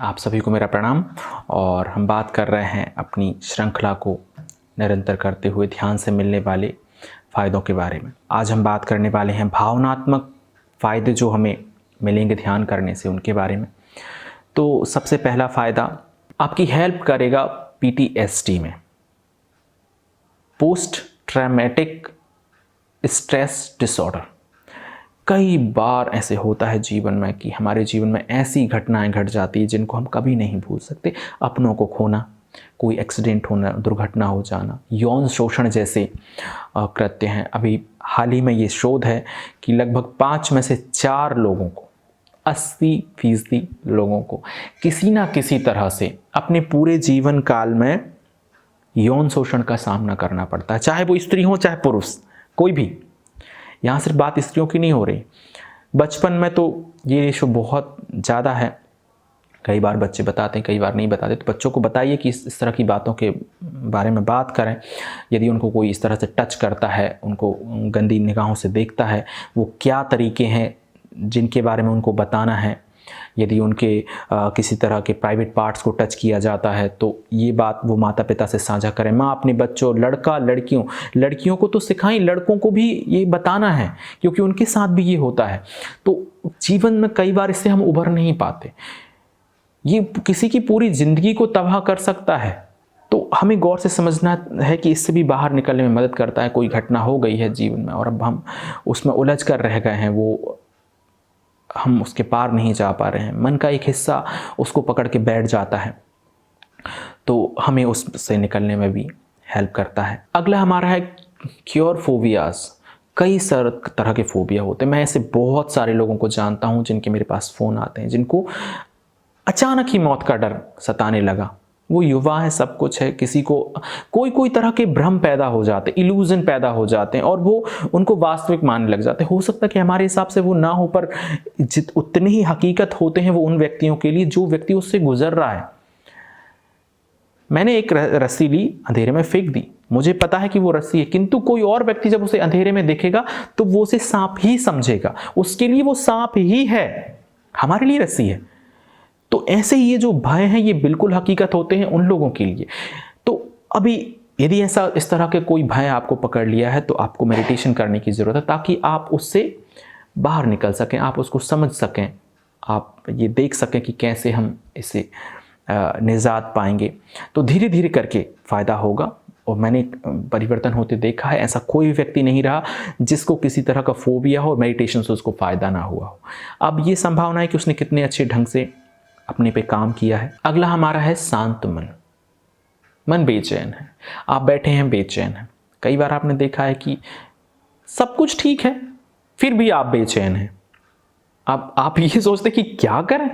आप सभी को मेरा प्रणाम। और हम बात कर रहे हैं अपनी श्रृंखला को निरंतर करते हुए ध्यान से मिलने वाले फ़ायदों के बारे में। आज हम बात करने वाले हैं भावनात्मक फ़ायदे जो हमें मिलेंगे ध्यान करने से, उनके बारे में। तो सबसे पहला फ़ायदा आपकी हेल्प करेगा PTSD में, पोस्ट ट्रॉमेटिक स्ट्रेस डिसऑर्डर। कई बार ऐसे होता है जीवन में कि हमारे जीवन में ऐसी घटनाएं घट जाती हैं जिनको हम कभी नहीं भूल सकते। अपनों को खोना, कोई एक्सीडेंट होना, दुर्घटना हो जाना, यौन शोषण जैसे कृत्य हैं। अभी हाल ही में ये शोध है कि लगभग 5 में से 4 लोगों को, 80% लोगों को किसी ना किसी तरह से अपने पूरे जीवन काल में यौन शोषण का सामना करना पड़ता है, चाहे वो स्त्री हो चाहे पुरुष, कोई भी। यहाँ सिर्फ बात स्त्रियों की नहीं हो रही, बचपन में तो ये रेशो बहुत ज़्यादा है। कई बार बच्चे बताते हैं, कई बार नहीं बताते। तो बच्चों को बताइए कि इस तरह की बातों के बारे में बात करें। यदि उनको कोई इस तरह से टच करता है, उनको गंदी निगाहों से देखता है, वो क्या तरीके हैं जिनके बारे में उनको बताना है। यदि उनके किसी तरह के प्राइवेट पार्ट्स को टच किया जाता है तो ये बात वो माता पिता से साझा करें। माँ अपने बच्चों, लड़का लड़कियों को तो सिखाएं, लड़कों को भी ये बताना है क्योंकि उनके साथ भी ये होता है। तो जीवन में कई बार इससे हम उभर नहीं पाते। ये किसी की पूरी ज़िंदगी को तबाह कर सकता है। तो हमें गौर से समझना है कि इससे भी बाहर निकलने में मदद करता है। कोई घटना हो गई है जीवन में और अब हम उसमें उलझ कर रह गए हैं, वो हम उसके पार नहीं जा पा रहे हैं, मन का एक हिस्सा उसको पकड़ के बैठ जाता है, तो हमें उससे निकलने में भी हेल्प करता है। अगला हमारा है क्योर फोबियाज। कई तरह के फोबिया होते हैं। मैं ऐसे बहुत सारे लोगों को जानता हूं जिनके मेरे पास फ़ोन आते हैं, जिनको अचानक ही मौत का डर सताने लगा। वो युवा है, सब कुछ है, किसी को कोई तरह के भ्रम पैदा हो जाते, इल्यूजन पैदा हो जाते हैं और वो उनको वास्तविक मानने लग जाते हैं। हो सकता है कि हमारे हिसाब से वो ना हो, पर उतने ही हकीकत होते हैं वो उन व्यक्तियों के लिए जो व्यक्ति उससे गुजर रहा है। मैंने एक रस्सी ली, अंधेरे में फेंक दी, मुझे पता है कि वो रस्सी है, किंतु कोई और व्यक्ति जब उसे अंधेरे में देखेगा तो वो उसे सांप ही समझेगा, उसके लिए वो सांप ही है, हमारे लिए रस्सी है। तो ऐसे ये जो भय हैं ये बिल्कुल हकीकत होते हैं उन लोगों के लिए। तो अभी यदि ऐसा इस तरह के कोई भय आपको पकड़ लिया है तो आपको मेडिटेशन करने की ज़रूरत है, ताकि आप उससे बाहर निकल सकें, आप उसको समझ सकें, आप ये देख सकें कि कैसे हम इसे निजात पाएंगे। तो धीरे धीरे करके फ़ायदा होगा और मैंने परिवर्तन होते देखा है। ऐसा कोई व्यक्ति नहीं रहा जिसको किसी तरह का फोबिया हो और मेडिटेशन से उसको फ़ायदा ना हुआ हो। अब ये संभावना है कि उसने कितने अच्छे ढंग से अपने पे काम किया है। अगला हमारा है शांत मन। मन बेचैन है, आप बैठे हैं बेचैन हैं। कई बार आपने देखा है कि सब कुछ ठीक है फिर भी आप बेचैन हैं। अब आप ये सोचते कि क्या करें,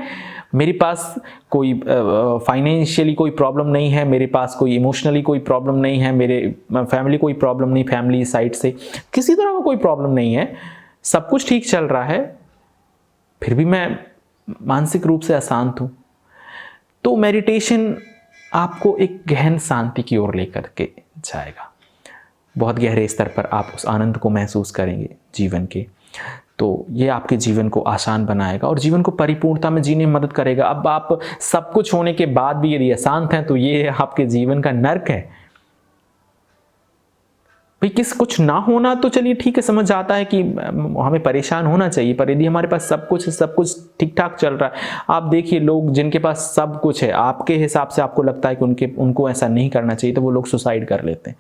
मेरे पास कोई फाइनेंशियली कोई प्रॉब्लम नहीं है, मेरे पास कोई इमोशनली कोई प्रॉब्लम नहीं है, मेरे फैमिली कोई प्रॉब्लम नहीं, फैमिली साइड से किसी तरह का कोई प्रॉब्लम नहीं है, सब कुछ ठीक चल रहा है, फिर भी मैं मानसिक रूप से अशांत हूं। तो मेडिटेशन आपको एक गहन शांति की ओर लेकर के जाएगा। बहुत गहरे स्तर पर आप उस आनंद को महसूस करेंगे जीवन के। तो ये आपके जीवन को आसान बनाएगा और जीवन को परिपूर्णता में जीने में मदद करेगा। अब आप सब कुछ होने के बाद भी यदि अशांत हैं तो ये आपके जीवन का नर्क है। किस कुछ ना होना तो चलिए ठीक है, समझ आता है कि हमें परेशान होना चाहिए, पर यदि हमारे पास सब कुछ है, सब कुछ ठीक ठाक चल रहा है। आप देखिए लोग जिनके पास सब कुछ है, आपके हिसाब से आपको लगता है कि उनको ऐसा नहीं करना चाहिए, तो वो लोग सुसाइड कर लेते हैं।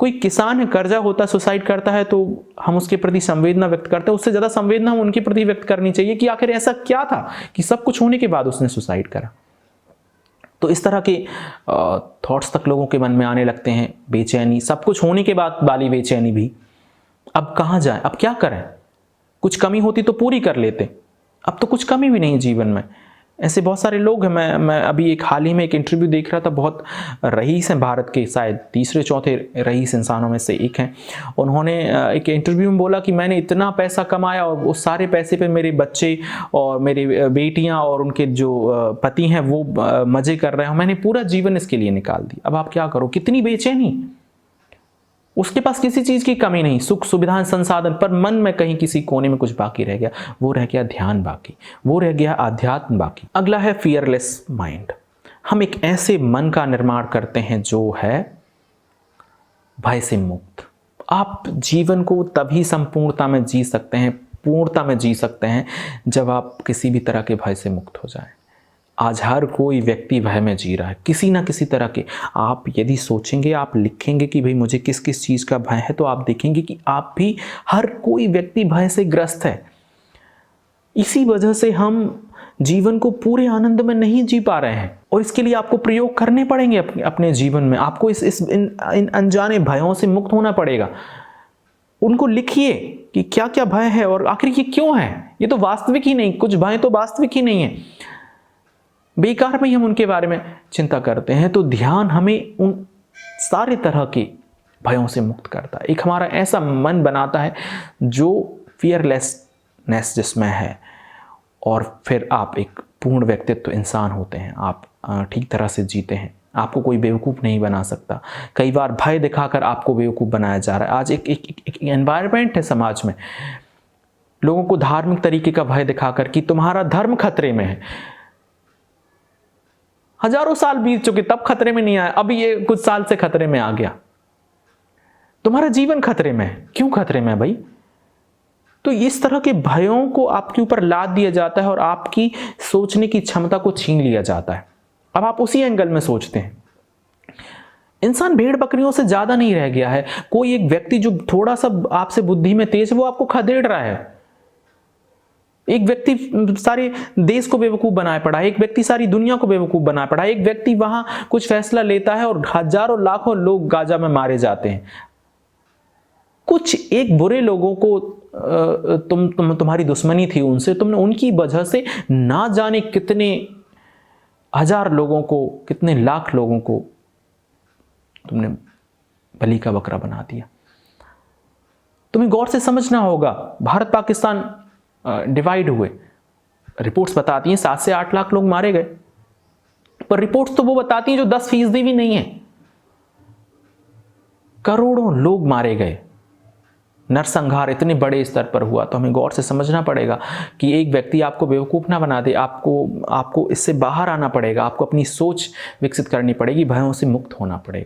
कोई किसान है, कर्जा होता सुसाइड करता है तो हम उसके प्रति संवेदना व्यक्त करते हैं। उससे ज्यादा संवेदना हम उनके प्रति व्यक्त करनी चाहिए कि आखिर ऐसा क्या था कि सब कुछ होने के बाद उसने सुसाइड करा। तो इस तरह के थॉट्स तक लोगों के मन में आने लगते हैं। बेचैनी, सब कुछ होने के बाद वाली बेचैनी भी। अब कहाँ जाए, अब क्या करें, कुछ कमी होती तो पूरी कर लेते, अब तो कुछ कमी भी नहीं जीवन में। ऐसे बहुत सारे लोग हैं। मैं अभी एक हाल ही में एक इंटरव्यू देख रहा था, बहुत रईस हैं भारत के, शायद तीसरे चौथे रईस इंसानों में से एक हैं। उन्होंने एक इंटरव्यू में बोला कि मैंने इतना पैसा कमाया और उस सारे पैसे पे मेरे बच्चे और मेरी बेटियां और उनके जो पति हैं वो मज़े कर रहे हैं, मैंने पूरा जीवन इसके लिए निकाल दिया। अब आप क्या करो, कितनी बेचैनी। उसके पास किसी चीज़ की कमी नहीं, सुख सुविधाएं संसाधन, पर मन में कहीं किसी कोने में कुछ बाकी रह गया, वो रह गया ध्यान बाकी, वो रह गया आध्यात्म बाकी। अगला है फियरलेस माइंड। हम एक ऐसे मन का निर्माण करते हैं जो है भय से मुक्त। आप जीवन को तभी संपूर्णता में जी सकते हैं, पूर्णता में जी सकते हैं, जब आप किसी भी तरह के भय से मुक्त हो जाएं। आज हर कोई व्यक्ति भय में जी रहा है, किसी ना किसी तरह के। आप यदि सोचेंगे, आप लिखेंगे कि भाई मुझे किस किस चीज़ का भय है, तो आप देखेंगे कि आप भी, हर कोई व्यक्ति भय से ग्रस्त है। इसी वजह से हम जीवन को पूरे आनंद में नहीं जी पा रहे हैं, और इसके लिए आपको प्रयोग करने पड़ेंगे अपने जीवन में। आपको इन अनजाने भयों से मुक्त होना पड़ेगा। उनको लिखिए कि क्या क्या भय है और आखिर ये क्यों है। ये तो वास्तविक ही नहीं, कुछ भय तो वास्तविक ही नहीं है, बेकार में ही हम उनके बारे में चिंता करते हैं। तो ध्यान हमें उन सारे तरह के भयों से मुक्त करता है, एक हमारा ऐसा मन बनाता है जो फियरलेसनेस जिसमें है, और फिर आप एक पूर्ण व्यक्तित्व इंसान होते हैं। आप ठीक तरह से जीते हैं, आपको कोई बेवकूफ़ नहीं बना सकता। कई बार भय दिखाकर आपको बेवकूफ़ बनाया जा रहा है। आज एक एनवायरनमेंट है समाज में, लोगों को धार्मिक तरीके का भय दिखाकर कि तुम्हारा धर्म खतरे में है। हजारों साल बीत चुके तब खतरे में नहीं आया, अभी ये कुछ साल से खतरे में आ गया। तुम्हारा जीवन खतरे में है, क्यों खतरे में है भाई? तो इस तरह के भयों को आपके ऊपर लाद दिया जाता है और आपकी सोचने की क्षमता को छीन लिया जाता है। अब आप उसी एंगल में सोचते हैं। इंसान भेड़ बकरियों से ज्यादा नहीं रह गया है। कोई एक व्यक्ति जो थोड़ा सा आपसे बुद्धि में तेज है, वो आपको खदेड़ रहा है। एक व्यक्ति सारे देश को बेवकूफ बनाए पड़ा है, एक व्यक्ति सारी दुनिया को बेवकूफ बनाए पड़ा है, एक व्यक्ति वहां कुछ फैसला लेता है और हजारों लाखों लोग गाजा में मारे जाते हैं। कुछ एक बुरे लोगों को तुम्हारी दुश्मनी थी उनसे, तुमने उनकी वजह से ना जाने कितने हजार लोगों को, कितने लाख लोगों को तुमने बलि का बकरा बना दिया। तुम्हें गौर से समझना होगा। भारत पाकिस्तान डिवाइड हुए, रिपोर्ट्स बताती हैं 7 से 8 लाख लोग मारे गए, पर रिपोर्ट्स तो वो बताती हैं जो 10% भी नहीं है। करोड़ों लोग मारे गए, नरसंहार इतने बड़े स्तर पर हुआ। तो हमें गौर से समझना पड़ेगा कि एक व्यक्ति आपको बेवकूफ़ ना बना दे। आपको इससे बाहर आना पड़ेगा, आपको अपनी सोच विकसित करनी पड़ेगी, भयों से मुक्त होना पड़ेगा।